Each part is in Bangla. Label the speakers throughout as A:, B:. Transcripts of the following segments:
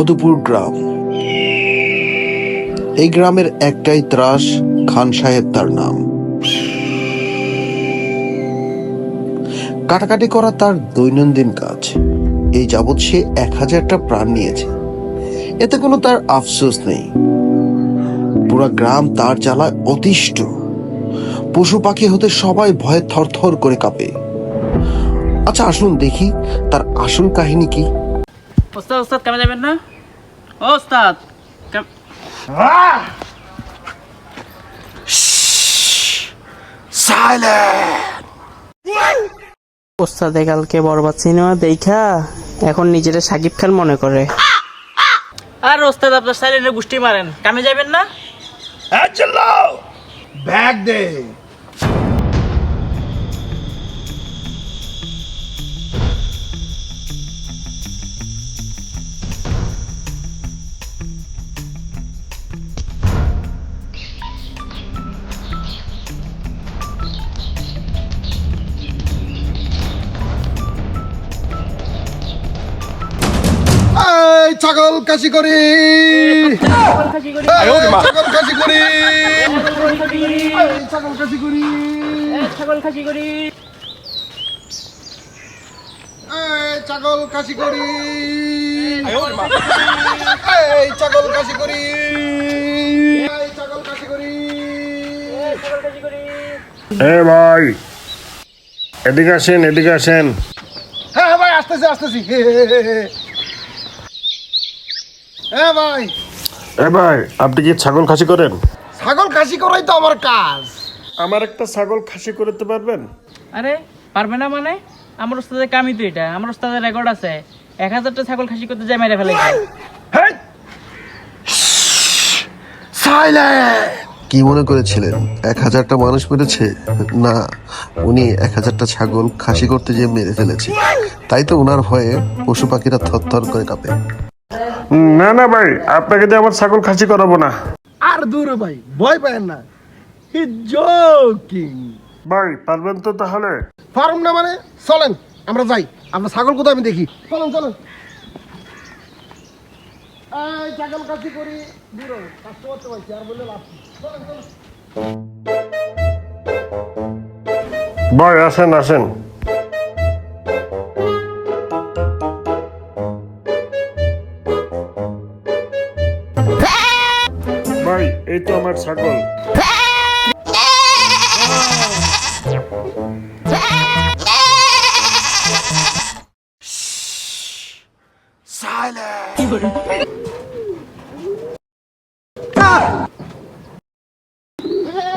A: মধুপুর গ্রাম। এই গ্রামের একটাই ত্রাস, খান সাহেব তার নাম। কাটাকাটি করা তার দৈনন্দিন কাজ। এই যাবৎ সে 1000টা প্রাণ নিয়েছে, এতে কোনো তার আফসোস নেই। পুরা গ্রাম তার জ্বালায় অতিষ্ঠ। পশু পাখি হতে সবাই ভয়ে থরথর করে কাঁপে। আচ্ছা আসুন দেখি তার আসল কাহিনী কি।
B: ওস্তাদ ওস্তাদ কামে যাবেন না? ও ওস্তাদ
C: ওস্তাদে কালকে বরবাদ সিনেমা দেখা এখন নিজেরা সাকিব খান মনে করে।
B: আর ওস্তাদ আপনার সাইলেন্টে গুষ্টি মারেন, কামে যাবেন না?
D: ব্যাগ দে। এই ছাগল কাশি করি, ছাগল কাশি করি, ছাগল কাশি করি, ছাগল কাশি করি,
B: ছাগল খাসি করি,
D: ছাগল কাশি করি, ছাগল কাশি করি।
E: এ ভাই, এদিকে আসেন, এদিকে আসেন।
D: হ্যাঁ ভাই, আসতেছি আসতেছি। হ্যাঁ ভাই।
E: এ ভাই, আপনি কি ছাগল খাসি করেন?
D: ছাগল কাশি করাই তো আমার কাজ।
E: আমার একটা ছাগল খাসি করতে পারবেন?
B: আরে পারবে না মানে? আমার ওস্তাদের কামই তো এটা, আমার ওস্তাদের রেকর্ড আছে 1000টা ছাগল খাসি করতে যায় মেরে ফেলেছে।
A: কি মনে করেছিলেন 1000টা মানুষ মেরেছে? না, উনি 1000টা ছাগল খাসি করতে যেয়ে মেরে ফেলেছে। তাই তো ওনার ভয়ে পশু পাখিরা থরথর করে কাঁপে।
E: না না ভাই, আপনাকে দিয়ে আমার ছাগল খাসি করাবো না।
D: আর দূর ভাই, ভয় পায়েন না। হি জোকিং।
E: ভাই পারবেন তো তাহলে?
D: ফার্ম না মানে? চলেন আমরা যাই, আমরা ছাগল কোথায় আমি দেখি। চলেন চলেন। এই ছাগল কাশি করি, দূর কষ্ট করতে পারছি আর বললে লাভ কি? চলেন চলেন।
E: ভাই আসেন আসেন। ভাই এই তো আমার ছাগল।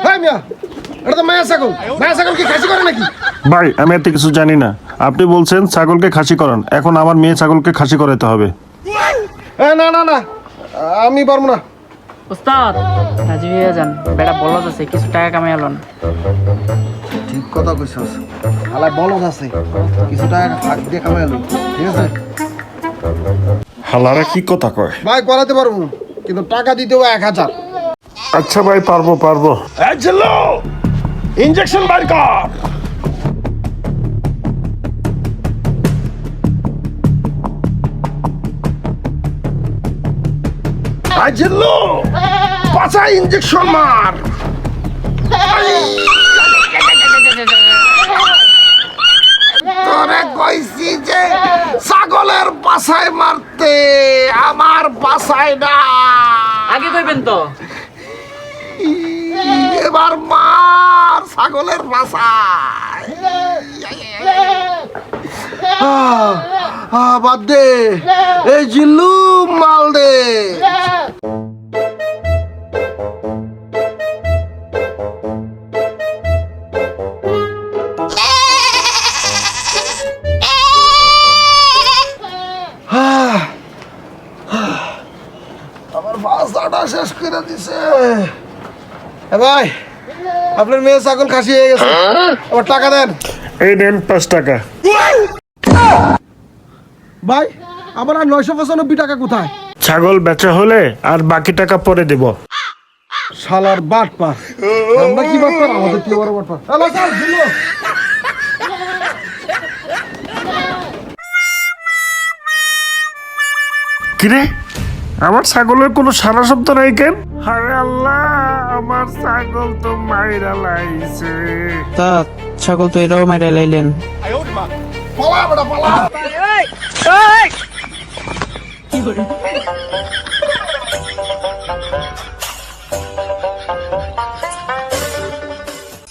D: হ্যাঁ মিয়া, এটা তো মায়া ছাগল। মায়া ছাগল কি খাসি করে নাকি?
E: ভাই আমি এত কিছু জানি না, আপনি বলছেন ছাগলকে খাসি করান, এখন আমার মেয়ে ছাগলকে খাসি করাতে হবে।
D: না না না, আমি পারবো না।
B: ওস্তাদ রাজি হয়ে যান, বেটা বলদ আছে, কিছু টাকা কামাই আলোন।
D: ঠিক কথা কইছস, হালাই বলদ আছে, কিছু টাকা ভাগ দিয়ে কামাই লই, ঠিক আছে?
E: হালারা কি কথা কয়?
D: ভাই করাতে পারবো, কিন্তু টাকা দিতে হবে 1000।
E: আচ্ছা ভাই, পারবো পারবো। ইনজেকশন বার কর।
D: আইজেলো পাছা ইনজেকশন মার। তোরে কইছি যে ছাগলের পাছায় মারতে, আমার পাছায় না।
B: আগে কইবেন তো।
D: এবার মার ছাগলের পাছায়। বাদ দে, এই জিল্লু মাল দে। আমার বাসাটা শেষ করে দিছে। ভাই আপনার মেয়ে ছাগল খাসি হয়ে গেছে, আবার টাকা দেন।
E: এই নেন 5 টাকা।
D: ভাই আমার আর 995 টাকা কোথায়?
E: ছাগল বেচা হলে আর বাকি টাকা পরে দেব।
D: শালার বাটপার। আমরা কি বাটপার? আমাদের কি বড় বাটপার। হ্যালো স্যার, জিল্লু।
E: কিরে আমার ছাগলের কোনো সারা শব্দ নাই কেন? হায় আল্লাহ, আমার ছাগল তো মাইরা লাইছে।
C: তা ছাগল তো এরাও মাইরা লাইলেন।
D: পালা বেটা পালা।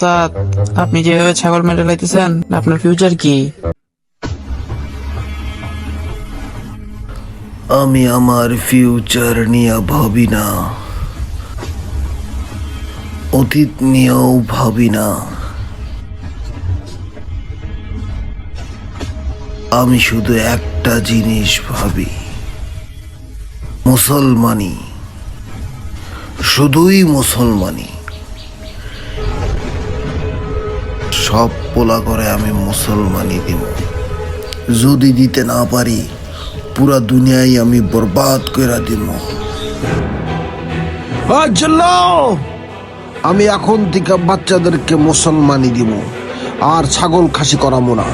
C: তা আপনি যেভাবে ছাগল মেরে লাইতেছেন আপনার ফিউচার কি?
A: আমি আমার ফিউচার নিয়ে ভাবি না, অতীত নিয়েও ভাবি না। আমি শুধু একটা জিনিস ভাবি, মুসলমানি, শুধুই মুসলমানি। সব পোলা করে আমি মুসলমানি দিব। যদি দিতে না পারি পুরা দুনিয়ায় আমি বরবাদ করে দিব। আমি এখন থেকে বাচ্চাদেরকে মুসলমানি দিব, আর ছাগল খাসি করাবো না।